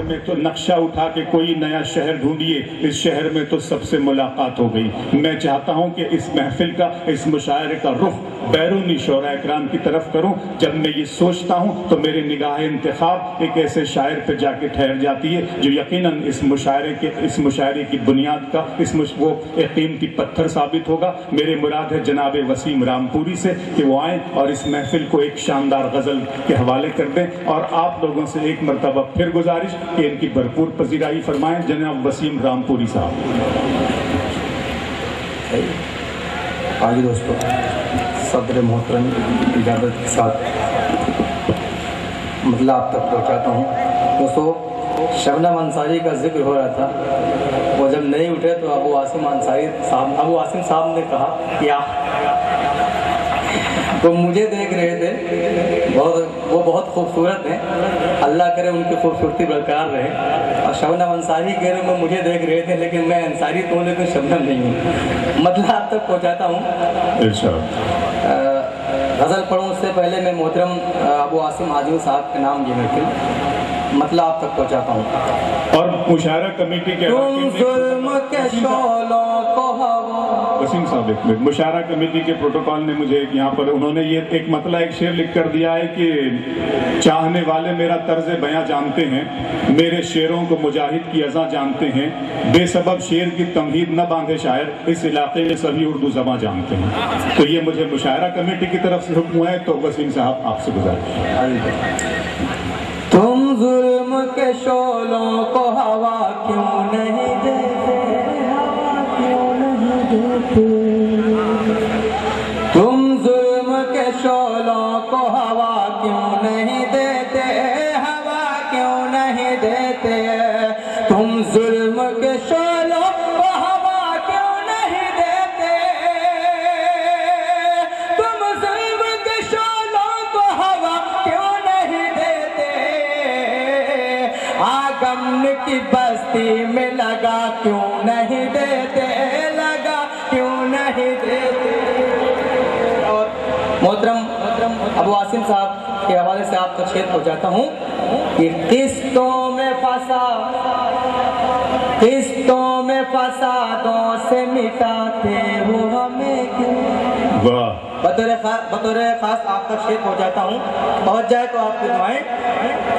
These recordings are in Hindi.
में तो नक्शा उठा के कोई नया शहर ढूंढिए, इस शहर में तो सबसे मुलाकात हो गई। मैं चाहता हूं कि इस महफिल का, इस मुशायरे का रुख बैरूनी शोरा इकराम की तरफ करूं। जब मैं ये सोचता हूं तो मेरी निगाह इंतखाब एक ऐसे शायर पे जाके ठहर जाती है जो यकीनन इस मुशायरे की बुनियाद का वो एक कीमती पत्थर साबित होगा। मेरे मुराद है जनाब वसीम रामपुरी से कि वो आए और इस महफिल को एक शानदार गज़ल के हवाले कर दें। और आप लोगों से एक मरतबा फिर गुजारिश कि इनकी भरपूर पजीराई फरमाएं। जनाब वसीम रामपुरी साहब। आगे दोस्तों, सदर मोहतरम इजाज़त के साथ मतलब आप तक पहुँचाता हूँ। दोस्तों, शबनम अंसारी का जिक्र हो रहा था, वो जब नहीं उठे तो अबू आसिम साहब ने कहा क्या, तो मुझे देख रहे थे, वो बहुत खूबसूरत हैं, अल्लाह करे उनकी खूबसूरती बरकरार रहे। और शबनम अंसारी के रूप में मुझे देख रहे थे, लेकिन मैं अंसारी तो लेकिन शबनम नहीं हूँ। मतलब आप तक पहुँचाता हूँ। गज़ल पढ़ूँ उससे पहले मैं मोहतरम अबू आसिम आजमी साहब के नाम मतलब आप तक पहुँचाता हूँ। और मुशायरा कमेटी के वसीम साहब, एक मिनट, मुशायरा कमेटी के प्रोटोकॉल ने मुझे यहाँ पर उन्होंने ये एक मतलब एक शेर लिख कर दिया है कि चाहने वाले मेरा तर्ज बयां जानते हैं, मेरे शेरों को मुजाहिद की अज़ा जानते हैं, बेसबब शेर की तमहीद न बांधे शायर, इस इलाके में सभी उर्दू ज़बां जानते हैं। तो ये मुझे मुशायरा कमेटी की तरफ से हुक्म है। तो वसीम साहब आपसे गुजारिश। तुम जुल्म के शोलों को हवा क्यों नहीं देते, हवा क्यों नहीं देते, तुम जुल्म के शोलों को हवा क्यों नहीं देते, हवा क्यों नहीं देते, तुम जुल्म के शोलों को हवा क्यों नहीं देते, तुम जुल्म के शोलों को हवा क्यों नहीं देते, आगमन की बस्ती में लगा क्यों नहीं देते, लगा क्यों नहीं देते। और मोहतरम अबू आसिम साहब के हवाले से आप तक शेर पहुँचाता हूँ कि किस्तों में फसादों से मिटाते हो हमें क्यों। बतौर खास आप तक शेर पहुँचाता हूँ, पहुँच जाए तो आपकी दुआएं।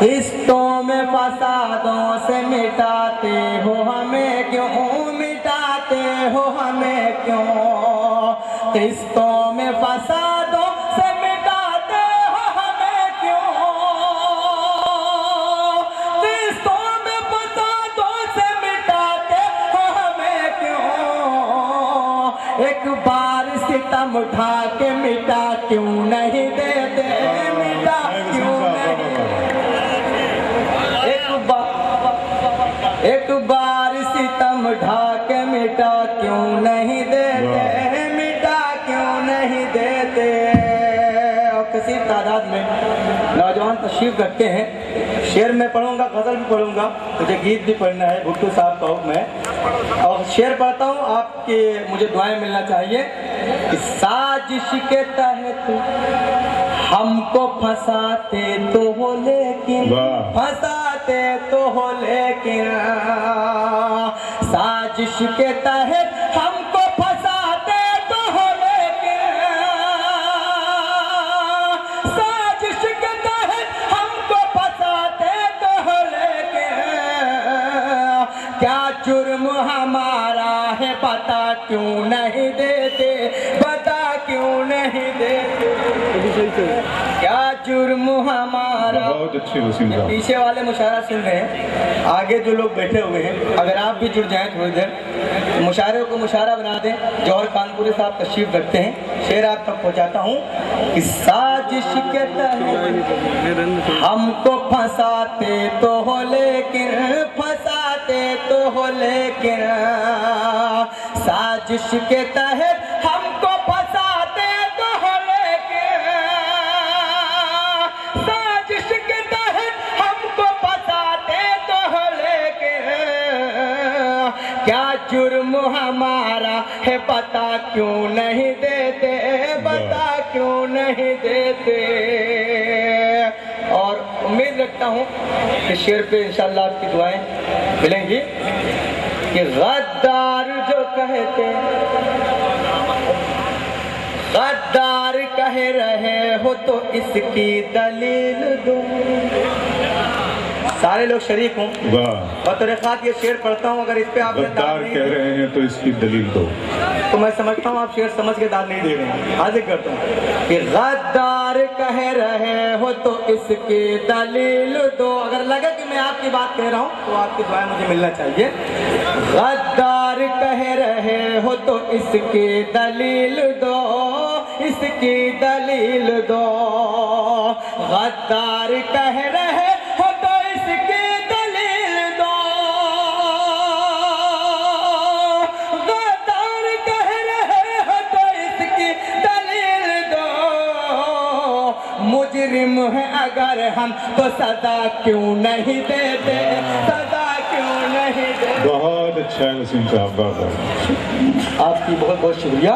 किस्तों में फसादों से मिटाते हो हमें क्यों, मिटाते हो हमें क्यों, किस्तों में फसादों से मिटाते हो हमें क्यों, किस्तों में फसादों से मिटाते हो हमें क्यों, एक बार सितम उठा के मिटा क्यों नहीं देते, मिटा क्यों नहीं, एक बार सितम उठा के मिटा क्यों नहीं देते, मिटा क्यों नहीं देते। और कसीर तादाद में नौजवान तशरीफ रखते हैं। शेर में पढ़ूंगा, गज़ल भी पढ़ूंगा, मुझे गीत भी पढ़ना है, भुट्टो साहब का हुक्म है। और शेर पढ़ता हूँ, आपके मुझे दुआएं मिलना चाहिए। कि साजिश के तहत हमको फंसाते तो हो लेकिन, फंसाते तो हो लेकिन, साजिश के तहत हमको फंसाते तो हो लेकिन, साजिश के तहत हमको फंसाते तो हो लेकिन, क्या जुर्म हमारा है बता क्यों नहीं देते, बता क्यों नहीं देते, क्या जुर्म हमारा। बहुत अच्छी वसीम साहब। पीछे वाले मुशायरा सुन रहे हैं, आगे जो लोग बैठे हुए हैं, अगर आप भी जुड़ जाएं थोड़ी देर, मुशायरे को मुशायरा बना दें। जौहर कानपुरी साहब तशरीफ रखते हैं, शेर आप तक पहुँचाता हूँ कि साजिश के तहत हमको फंसाते तो हो लेकिन, फंसाते तो हो लेकिन, साजिश के तहत हमको फंसाते तो हो लेकिन, साजिश के तहत हमको फंसाते तो हो लेकिन, क्या जुर्म हमारा है बता क्यों नहीं देते, बता क्यों नहीं देते। और उम्मीद रखता हूँ कि शेर पे इंशाल्लाह आपकी दुआएं मिलेंगी कि गद्दार जो कहते गद्दार कह रहे हो तो इसकी दलील दो। सारे लोग शरीक हों और तरीक़ात ये शेर पढ़ता हूँ, अगर इस पे आप गद्दार कह रहे हैं तो इसकी दलील दो, तो मैं समझता हूँ आप शेर समझ के दाद नहीं दे रहे हैं। हाजिर करता हूँ कि गद्दार कह रहे हो तो इसकी दलील दो। अगर लगे कि मैं आपकी बात कह रहा हूँ तो आपकी दुआएं मुझे मिलना चाहिए। गद्दार कह रहे हो तो इसकी दलील दो, इसकी दलील दो। गद्दार कह रहे हो तो इसकी दलील दो। गद्दार कह रहे हो तो इसकी दलील दो। मुजरिम है अगर हम तो सजा क्यों नहीं देते, सजा क्यों नहीं देते। बहुत अच्छा है वसीम साहब, आपकी बहुत बहुत शुक्रिया।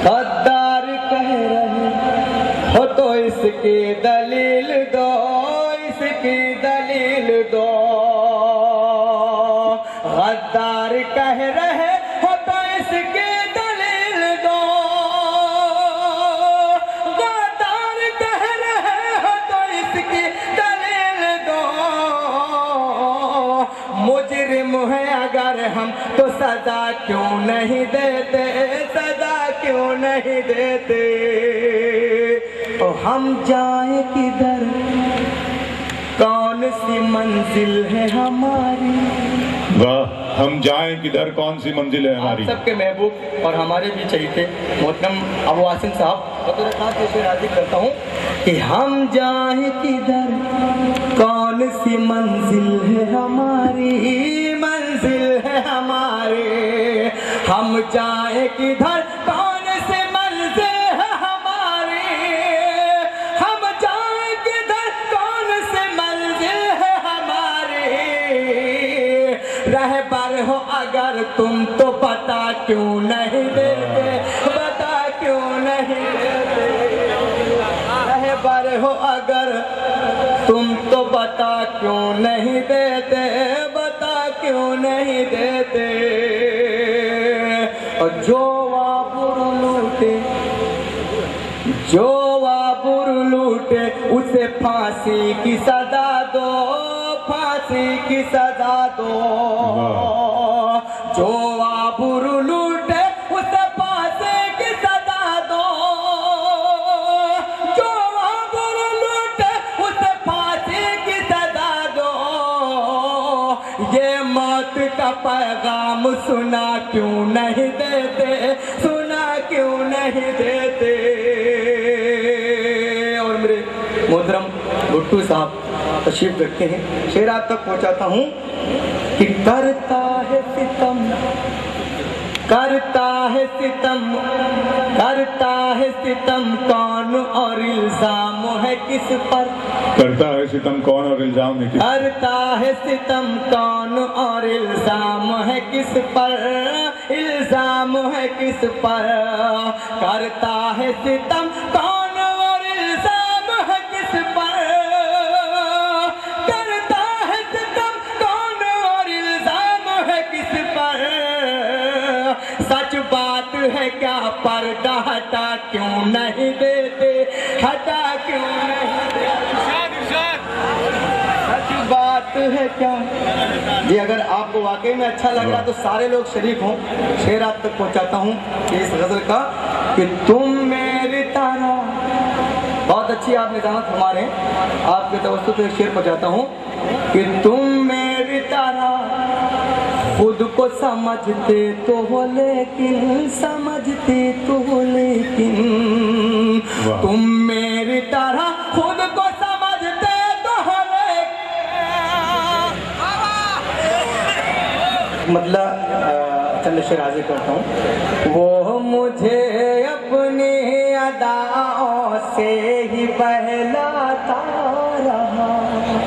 गद्दार कह रहे हो तो इसकी दलील दो, इसकी दलील दो। गद्दार कह रहे हो तो इसकी दलील दो। गद्दार कह रहे हो तो इसकी दलील दो। मुजरिम है अगर हम तो सजा क्यों नहीं देते, सजा क्यों नहीं देते। तो हम जाए किधर, कौन सी मंजिल है हमारी। वाह, हम जाएं किधर, कौन सी मंजिल है हमारी। सबके महबूब और हमारे भी चाहिए मोहतरम अबू आसिम साहब बतौर खास पेश राजी करता हूँ कि हम जाए किधर, कौन सी मंजिल है हमारी, मंजिल है हमारी। हम जाए किधर, कौन सी मंजिल है हमारी। हम जाए किधर, कौन सी मंजिल है हमारी। रहबर हो अगर तुम तो बता क्यों नहीं देते, बता क्यों नहीं देते। रहबर हो अगर तुम तो बता क्यों नहीं देते, बता क्यों नहीं देते। और जो वाबुर लूटे, जो वाबुर लूटे उसे फांसी की सजा दो, फांसी की सजा दो। जो वाबुर लूटे उसे फांसी की सजा दो। जो वाबुर लूटे उसे फांसी की सजा दो। ये मौत का पैगाम सुना क्यों नहीं देते, सुना क्यों नहीं देते। और मेरे मोहतरम भुट्टू साहब तशरीफ रखते हैं, शेर आप तक पहुंचाता हूं कि करता है सितम, करता है सितम, करता है सितम कौन और इल्जाम है किस पर। करता है सितम कौन और इल्जाम है किस, करता है सितम कौन और इल्जाम है किस पर, इल्जाम है किस पर। करता है सितम कौन और इल्जाम है किस पर। करता है सितम कौन और इल्जाम है किस पर। सच बात है क्या पर्दा हटा क्यों नहीं देते, हटा क्यों नहीं देते। सच बात है क्या। जी अगर आपको वाकई में अच्छा लग रहा तो सारे लोग शरीक हों। शेर आप तक पहुंचाता हूँ इस गजल का कि तुम मेरी तरह। बहुत अच्छी आप निजामत हमारे आपके तवज्जो से शेर पहुंचाता हूँ कि तुम मेरी तरह खुद को समझते तो हो लेकिन, समझते तो हो लेकिन। तुम मेरी तरह खुद को समझते तो हो लेकिन। मतलब चंद शेर हाजिर करता हूँ। वो मुझे अपनी अदाओं से ही बहलाता रहा।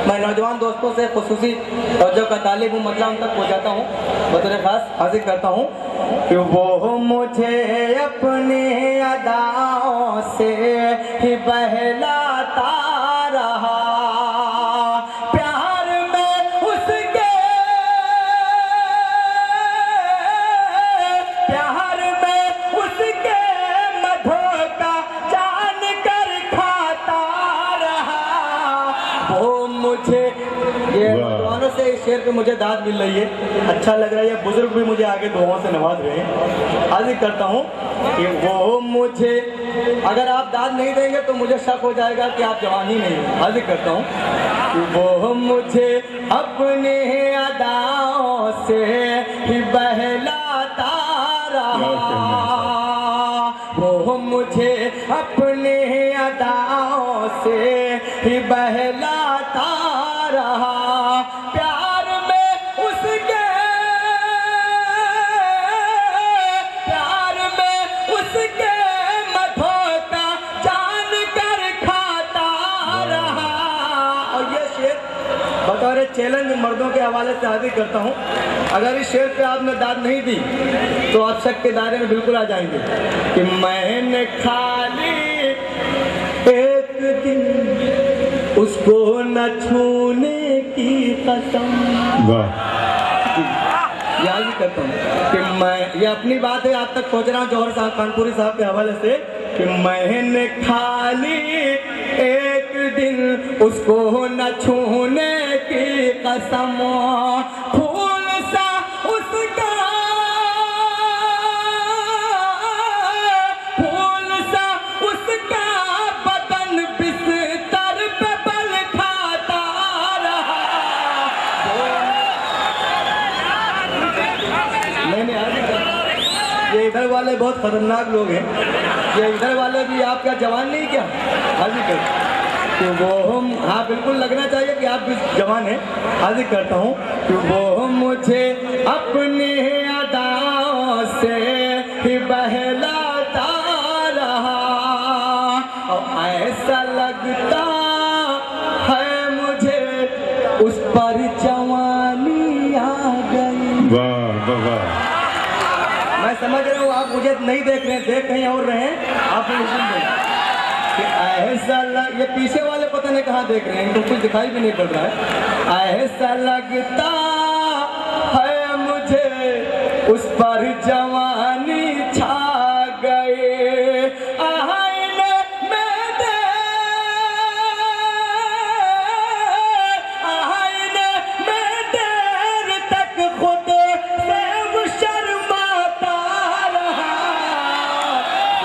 मैं नौजवान दोस्तों से खुसूसी तवज्जो का तालिब हूँ, मतलब उन तक पहुँचाता हूँ, बतौर खास हाजिर करता हूँ कि वो मुझे अपनी अदाओं से ही बहलाता रहा। शेर पे मुझे दाद मिल रही है, अच्छा लग रहा है। ये बुजुर्ग भी मुझे आगे दुआओं से नवाज रहे हैं। अर्ज करता हूँ कि वो मुझे, अगर आप दाद नहीं देंगे तो मुझे शक हो जाएगा कि आप जवान ही नहीं हैं। अर्ज करता हूँ कि वो मुझे अपने अदाओं से ही बहलाता रहा, वो मुझे अपने अदाओं से ही बहलाता रहा। प्यार में उसके, प्यार में उसके मधों का जान कर खाता रहा। और ये शेर बतौर चैलेंज मर्दों के हवाले से हाजिर करता हूँ। अगर इस शेर पे आपने दाद नहीं दी तो आप शक के दायरे में बिल्कुल आ जाएंगे कि मैंने खाली एक दिन उसको न छूने की कसम। याद करता हूँ कि मैं, ये अपनी बात है, आप तक पहुँच रहा हूँ जौहर साहब कानपुरी साहब के हवाले से, कि मैंने खाली एक दिन उसको न छूने की कसम, फूल सा उसका, फूल सा उसका बदन बिस्तर पे बल खाता रहा। मैंने ये इधर वाले बहुत खतरनाक लोग हैं। ये इधर वाले भी आप क्या जवान नहीं क्या? हाजिर कर तो वो हम, हाँ बिल्कुल लगना चाहिए कि आप भी जवान हैं। हाजिर करता हूँ कि वो मुझे अपनी अदाओं से ही बहलाता रहा, और ऐसा लगता है मुझे उस पर जवानी आ गई। वाह वाह वाह। मैं समझ रहा हूँ आप मुझे नहीं देख रहे हैं, देख कहीं और रहे हैं। आप सुन रहे कि ऐसा लग, ये पीछे वाले पता नहीं कहाँ देख रहे हैं, इनको कुछ दिखाई भी नहीं पड़ रहा है। ऐसा लगता है मुझे उस पर जवानी छा गए, आईने में दे, आईने में देर तक खुद से वो शर्माता रहा।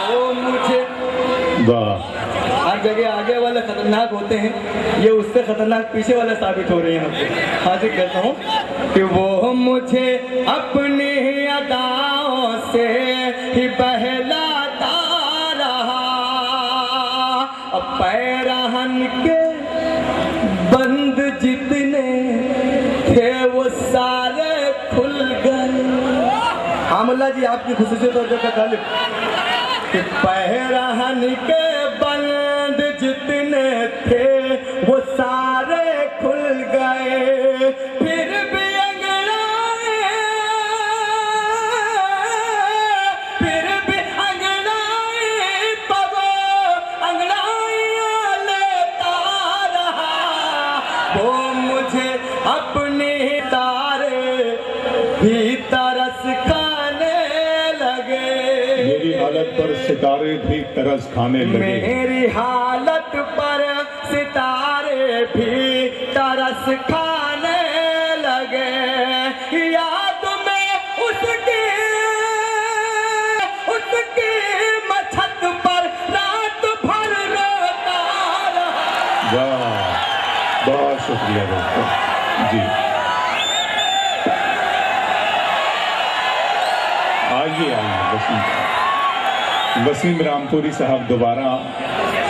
वो मुझे, वाह। हर जगह आगे वाले खतरनाक होते हैं, ये उससे खतरनाक पीछे वाले साबित हो रहे हैं। यहाँ पे हाजिर करता हूँ कि वो मुझे अपनी अदाओं से ही बहलाता रहा, अब पैरहन के बंद जितने थे वो सारे खुल गए। आमला जी आपकी खुसूसियत और जगह तालिब कि पैरहन के बंद जितने थे वो सारे खुल गए, फिर भी अंगड़ाए, फिर भी अंगड़ाए तब अंगड़ाइयाँ लेता रहा। वो मुझे अपने तारे भी तरस खाने लगे, मेरी हालत पर सितारे भी तरस खाने लगे, मेरी हालत पर सितारे भी तरस खाने लगे। याद में उसकी, उसकी मछत पर रात भर रोता रहा। वाह, बहुत शुक्रिया दोस्तों जी। आइए आइए वसीम रामपुरी साहब दोबारा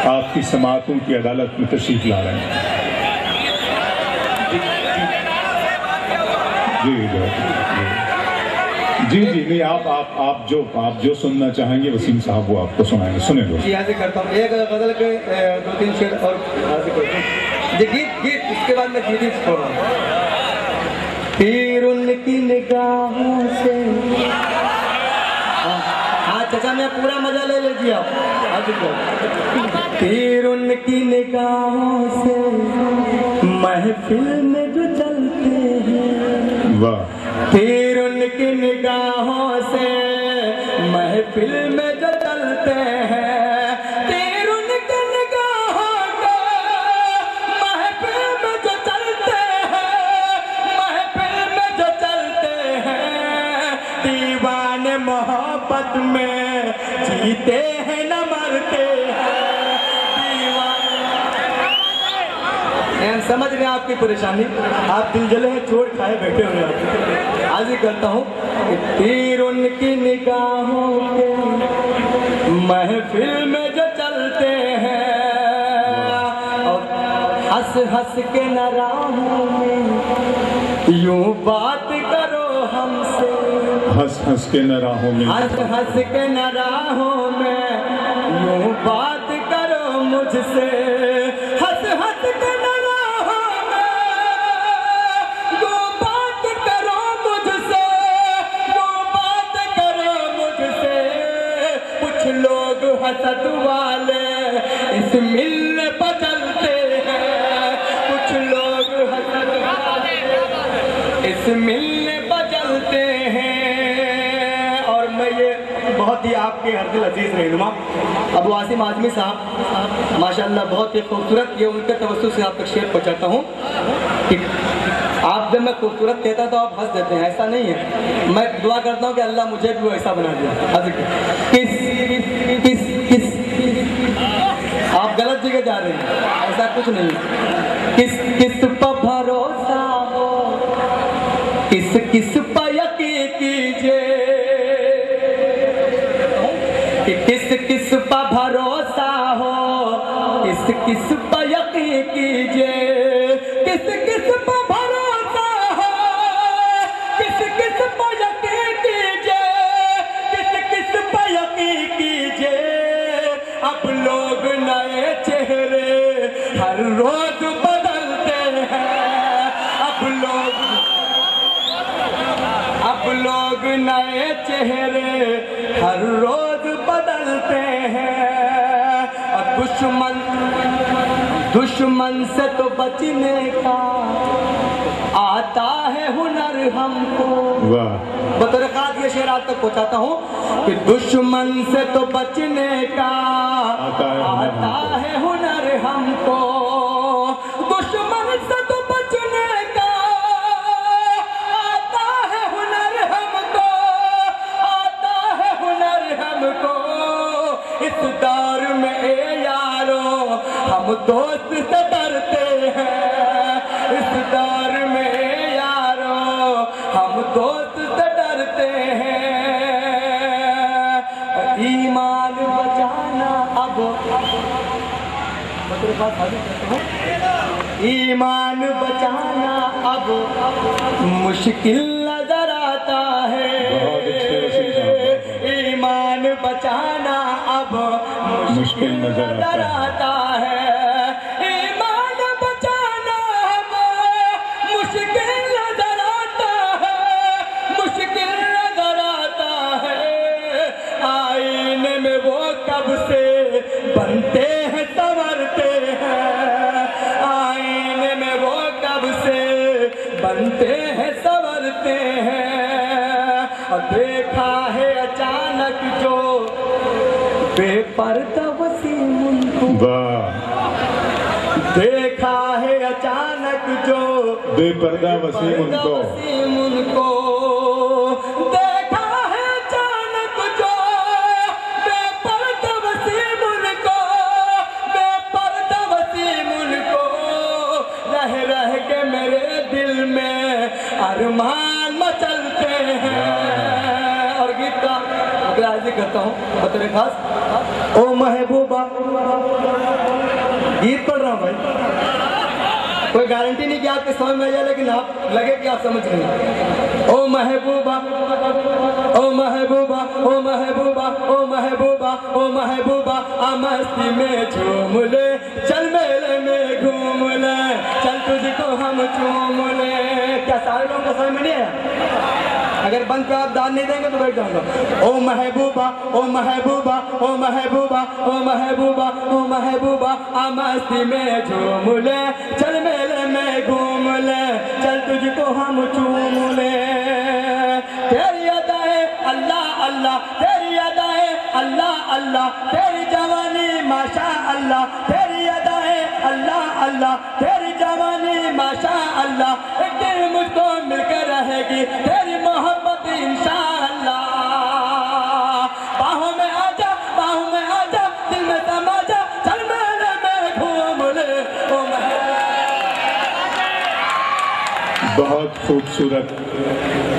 आपकी समाअतों की अदालत में तशरीफ ला रहे हैं। जी जी जी नहीं, आप जो सुनना चाहेंगे वसीम साहब वो आपको सुनाएंगे। सुने लो जी। हाजिर करता हूँ एक गजल के 2-3 शेर और हाजिर करता हूँ। गीत उसके बाद मैं गीत ही छोड़ रहा हूँ। फिर उनकी निगाहों से, हाँ चाचा मैं पूरा मजा ले लीजिए आप। हाजिर कर, फिर उनकी निगाहों से महफिल में जो चलते हैं, वाह। फिर उनकी निगाहों से महफिल में जो चलते हैं, फिर उनकी निगाहों को महफिल में जो चलते हैं, मोहब्बत में जीते हैं न मरते हैं दीवाने। समझ रहे हैं आपकी परेशानी, आप दिल जले हैं, चोट खाए बैठे हुए आप। आज ही करता हूँ कि तीर उनकी निगाहों के महफिल में जो चलते हैं और हंस हंस के न राहों में यूं बात करो हमसे, हंस हंस के न राहों में, हंस हंस के न राहों में यूं बात करो मुझसे, हंस हंस के न राहों में यूं बात करो मुझसे, यूं बात करो मुझसे। कुछ लोग हसद वाले इस मिल बदलते हैं, कुछ लोग हसद वाले इस मिल बदलते हैं। और मैं ये बहुत ही आपके हरदिल अजीज रहनुमा अबू आसिम आजमी साहब माशाल्लाह बहुत ही खूबसूरत, ये उनके तवज्जुह से आप तक शेर पहुँचाता हूँ कि आप जब मैं खूबसूरत कहता तो आप हंस देते हैं, ऐसा नहीं है। मैं दुआ करता हूँ कि अल्लाह मुझे भी ऐसा बना दिया। किस किस किस आप गलत जगह जा रहे हैं, ऐसा कुछ नहीं है। किस किस पर भरोसा हो, किस किस पर यकीन कीजिए, कि किस किस पर भरोसा हो, किस किस पर यकीन कीजिए, किस किस पर भरोसा हो, किस किस पर यकीन कीजिए, किस किस पर यकीन कीजिए। अब लोग नए चेहरे हर रोज बदलते हैं, अब लोग नए चेहरे हर रोज बदलते हैं। और दुश्मन से तो बचने का आता है हुनर हमको। बतौर खास ये शेर आप तक पहुंचाता हूँ कि दुश्मन से तो बचने का आता है हुनर हमको, दुश्मन से तो बचने का आता है हुनर हमको, आता है हुनर हमको। इस दौर में ए यारो हम दोस्त से डरते हैं, इस दौर में ए यारो हम दोस्त से डरते हैं। ईमान बचाना अब ईमान बचाना अब मुश्किल नजर आता है, ईमान बचाना अब मुश्किल नजर आता है, ईमान बचाना अब मुश्किल नजर आता है, मुश्किल नजर आता है। आईने में वो कब से बनते हैं संवरते हैं, आईने में वो कब से बनते हैं संवरते हैं। और देखा है अचानक जो बेपर्दा वसीम उनको, देखा है अचानक जो बेपर्दा वसीम उनको, देखा है अचानक जो बेपर्दा वसीम उनको, बेपर्दा वसीम उनको। रह रह के मेरे दिल में अरमान मचलते हैं। और गीत का अगला करता हूँ बतौर खास, ओ महबूबा, गीत पढ़ रहा हूँ भाई, कोई गारंटी नहीं कि आपके समझ में आ जाए, लेकिन आप लगे कि आप समझ रहे हैं। ओ महबूबा, ओ महबूबा, ओ महबूबा, ओ महबूबा, ओ महबूबा, आ मस्ती में झूम ले, चल मेले में घूम ले, चल तुझको हम चूम ले। क्या सारे लोगों को समझ में नहीं आया? अगर बंद पे आप दान नहीं देंगे तो बैठ जाऊंगा। ओ महबूबा, ओ महबूबा, ओ महबूबा, ओ महबूबा, ओ महबूबा, आ मस्ती में झूम ले, चल मेले में घूम ले, चल तुझको हम चूम ले। तेरी अदाएं अल्लाह अल्लाह, तेरी अदाएं अल्लाह अल्लाह, तेरी जवानी माशा अल्लाह, तेरी अदाएं अल्लाह अल्लाह, तेरी जवानी माशा अल्लाह। एक दिन मुझको मिलकर रहेगी तेरी मोहब्बत इंशाअल्लाह। बहुत खूबसूरत